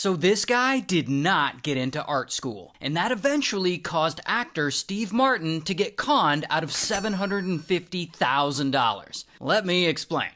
So this guy did not get into art school, and that eventually caused actor Steve Martin to get conned out of $750,000. Let me explain.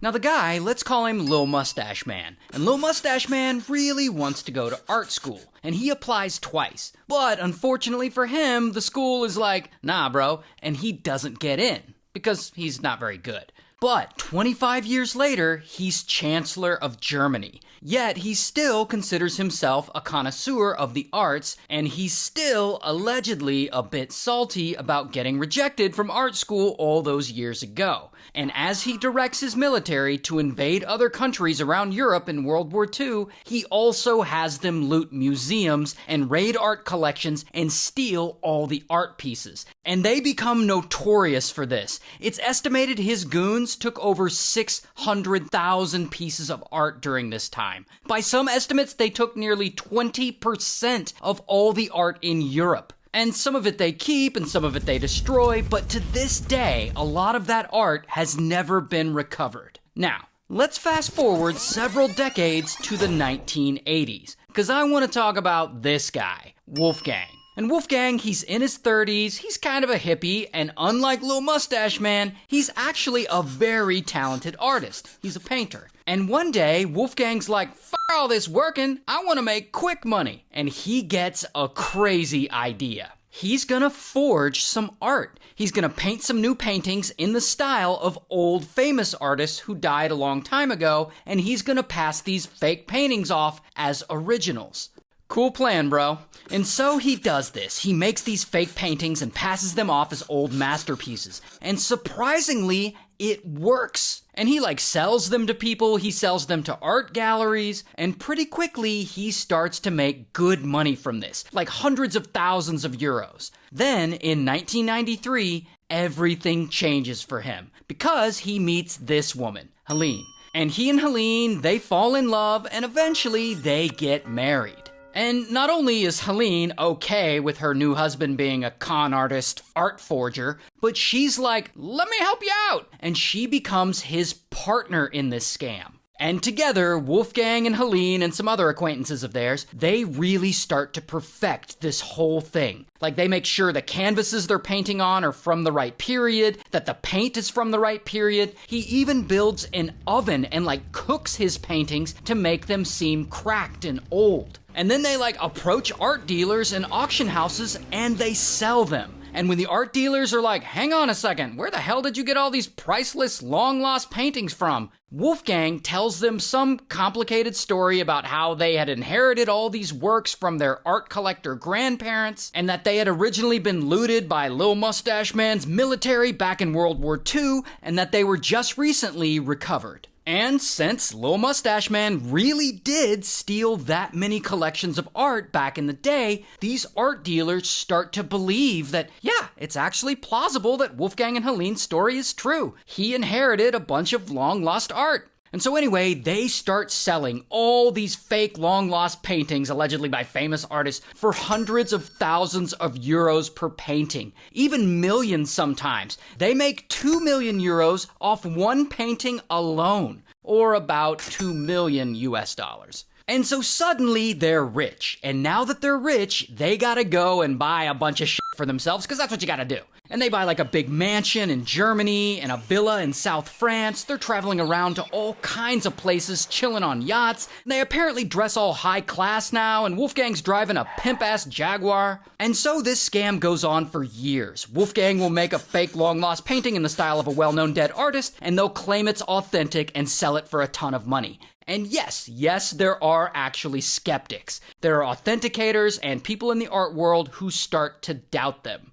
Now the guy, let's call him Lil Mustache Man. And Lil Mustache Man really wants to go to art school, and he applies twice. But unfortunately for him, the school is like, nah bro, and he doesn't get in, because he's not very good. But 25 years later, he's Chancellor of Germany. Yet he still considers himself a connoisseur of the arts, and he's still allegedly a bit salty about getting rejected from art school all those years ago. And as he directs his military to invade other countries around Europe in World War II, he also has them loot museums and raid art collections and steal all the art pieces. And they become notorious for this. It's estimated his goons took over 600,000 pieces of art during this time. By some estimates, they took nearly 20% of all the art in Europe. And some of it they keep and some of it they destroy, but to this day, a lot of that art has never been recovered. Now, let's fast forward several decades to the 1980s, because I want to talk about this guy, Wolfgang. And Wolfgang, he's in his 30s, he's kind of a hippie, and unlike Lil Mustache Man, he's actually a very talented artist. He's a painter. And one day, Wolfgang's like, "Fuck all this working, I want to make quick money." And he gets a crazy idea. He's gonna forge some art. He's gonna paint some new paintings in the style of old famous artists who died a long time ago, and he's gonna pass these fake paintings off as originals. Cool plan, bro. And so he does this. He makes these fake paintings and passes them off as old masterpieces. And surprisingly, it works. And he sells them to people, he sells them to art galleries, and pretty quickly he starts to make good money from this, like hundreds of thousands of euros. Then, in 1993, everything changes for him, because he meets this woman, Helene. And he and Helene, they fall in love, and eventually they get married. And not only is Helene okay with her new husband being a con artist, art forger, but she's like, "Let me help you out!" And she becomes his partner in this scam. And together, Wolfgang and Helene and some other acquaintances of theirs, they really start to perfect this whole thing. They make sure the canvases they're painting on are from the right period, that the paint is from the right period. He even builds an oven and cooks his paintings to make them seem cracked and old. And then they approach art dealers and auction houses and they sell them. And when the art dealers are like, "Hang on a second, where the hell did you get all these priceless, long-lost paintings from?" Wolfgang tells them some complicated story about how they had inherited all these works from their art collector grandparents, and that they had originally been looted by Lil Mustache Man's military back in World War II, and that they were just recently recovered. And since Lil Mustache Man really did steal that many collections of art back in the day, these art dealers start to believe that, yeah, it's actually plausible that Wolfgang and Helene's story is true. He inherited a bunch of long-lost art. And so anyway, they start selling all these fake long-lost paintings, allegedly by famous artists, for hundreds of thousands of euros per painting, even millions sometimes. They make 2 million euros off one painting alone, or about 2 million US dollars. And so suddenly they're rich. And now that they're rich, they gotta go and buy a bunch of shit for themselves, because that's what you gotta do. And they buy a big mansion in Germany and a villa in South France. They're traveling around to all kinds of places, chilling on yachts. They apparently dress all high class now, and Wolfgang's driving a pimp-ass Jaguar. And so this scam goes on for years. Wolfgang will make a fake long-lost painting in the style of a well-known dead artist, and they'll claim it's authentic and sell it for a ton of money. And yes, there are actually skeptics. There are authenticators and people in the art world who start to doubt them.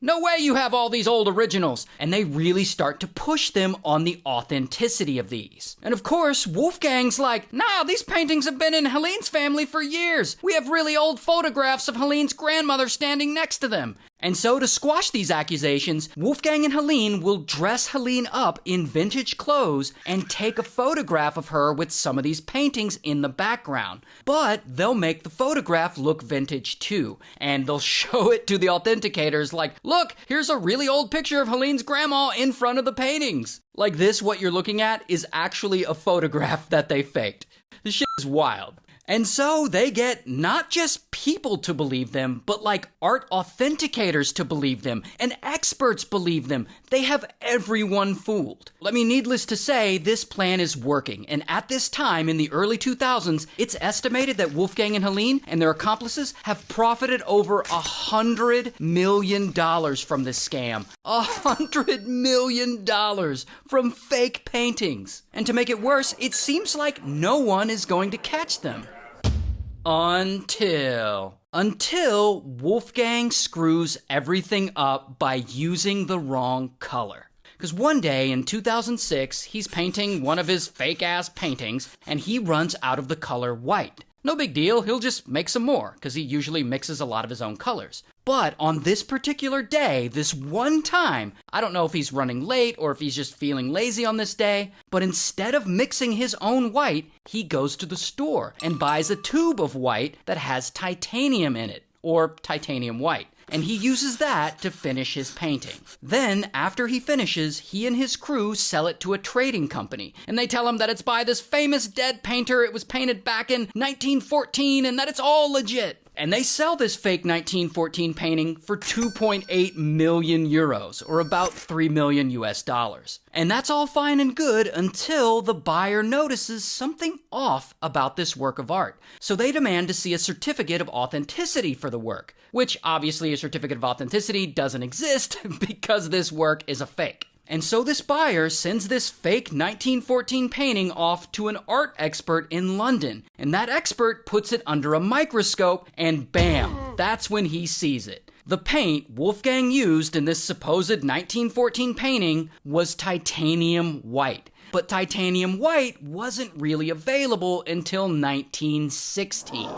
No way you have all these old originals. And they really start to push them on the authenticity of these. And of course, Wolfgang's like, "Nah, these paintings have been in Helene's family for years. We have really old photographs of Helene's grandmother standing next to them." And so to squash these accusations, Wolfgang and Helene will dress Helene up in vintage clothes and take a photograph of her with some of these paintings in the background. But they'll make the photograph look vintage too. And they'll show it to the authenticators "Look, here's a really old picture of Helene's grandma in front of the paintings." This, what you're looking at, is actually a photograph that they faked. This shit is wild. And so they get not just people to believe them, but like art authenticators to believe them, and experts believe them. They have everyone fooled. Needless to say, this plan is working. And at this time, in the early 2000s, it's estimated that Wolfgang and Helene and their accomplices have profited over $100 million from this scam. $100 million from fake paintings. And to make it worse, it seems like no one is going to catch them. Until Wolfgang screws everything up by using the wrong color. Because one day in 2006, he's painting one of his fake-ass paintings, and he runs out of the color white. No big deal, he'll just make some more, because he usually mixes a lot of his own colors. But on this particular day, this one time, I don't know if he's running late or if he's just feeling lazy on this day, but instead of mixing his own white, he goes to the store and buys a tube of white that has titanium in it, or titanium white. And he uses that to finish his painting. Then, after he finishes, he and his crew sell it to a trading company. And they tell him that it's by this famous dead painter, it was painted back in 1914, and that it's all legit. And they sell this fake 1914 painting for 2.8 million euros, or about $3 million US. And that's all fine and good until the buyer notices something off about this work of art. So they demand to see a certificate of authenticity for the work, which obviously a certificate of authenticity doesn't exist because this work is a fake. And so this buyer sends this fake 1914 painting off to an art expert in London. And that expert puts it under a microscope, and bam, that's when he sees it. The paint Wolfgang used in this supposed 1914 painting was titanium white. But titanium white wasn't really available until 1916.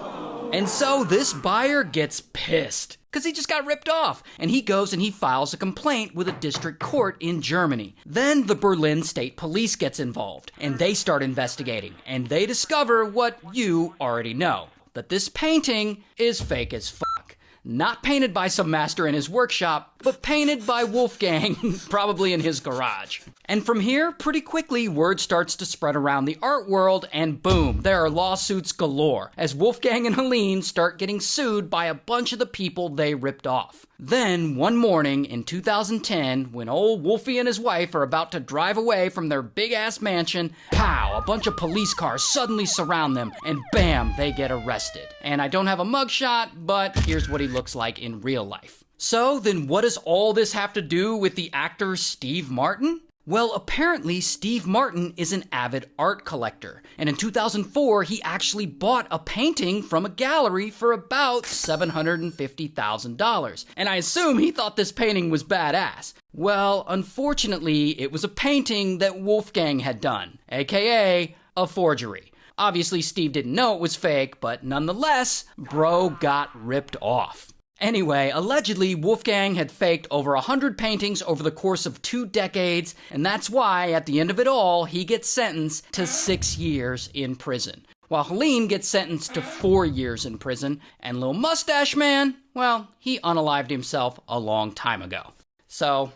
And so this buyer gets pissed, because he just got ripped off. And he goes and he files a complaint with a district court in Germany. Then the Berlin State Police gets involved, and they start investigating. And they discover what you already know, that this painting is fake as fuck. Not painted by some master in his workshop, but painted by Wolfgang, probably in his garage. And from here, pretty quickly, word starts to spread around the art world, and boom, there are lawsuits galore, as Wolfgang and Helene start getting sued by a bunch of the people they ripped off. Then, one morning in 2010, when old Wolfie and his wife are about to drive away from their big-ass mansion, pow, a bunch of police cars suddenly surround them, and bam, they get arrested. And I don't have a mugshot, but here's what he looks like in real life. So, then what does all this have to do with the actor Steve Martin? Well, apparently Steve Martin is an avid art collector, and in 2004 he actually bought a painting from a gallery for about $750,000, and I assume he thought this painting was badass. Well, unfortunately, it was a painting that Wolfgang had done, aka a forgery. Obviously, Steve didn't know it was fake, but nonetheless, bro got ripped off. Anyway, allegedly, Wolfgang had faked over 100 paintings over the course of 2 decades, and that's why, at the end of it all, he gets sentenced to 6 years in prison. While Helene gets sentenced to 4 years in prison, and Lil Mustache Man, well, he unalived himself a long time ago. So,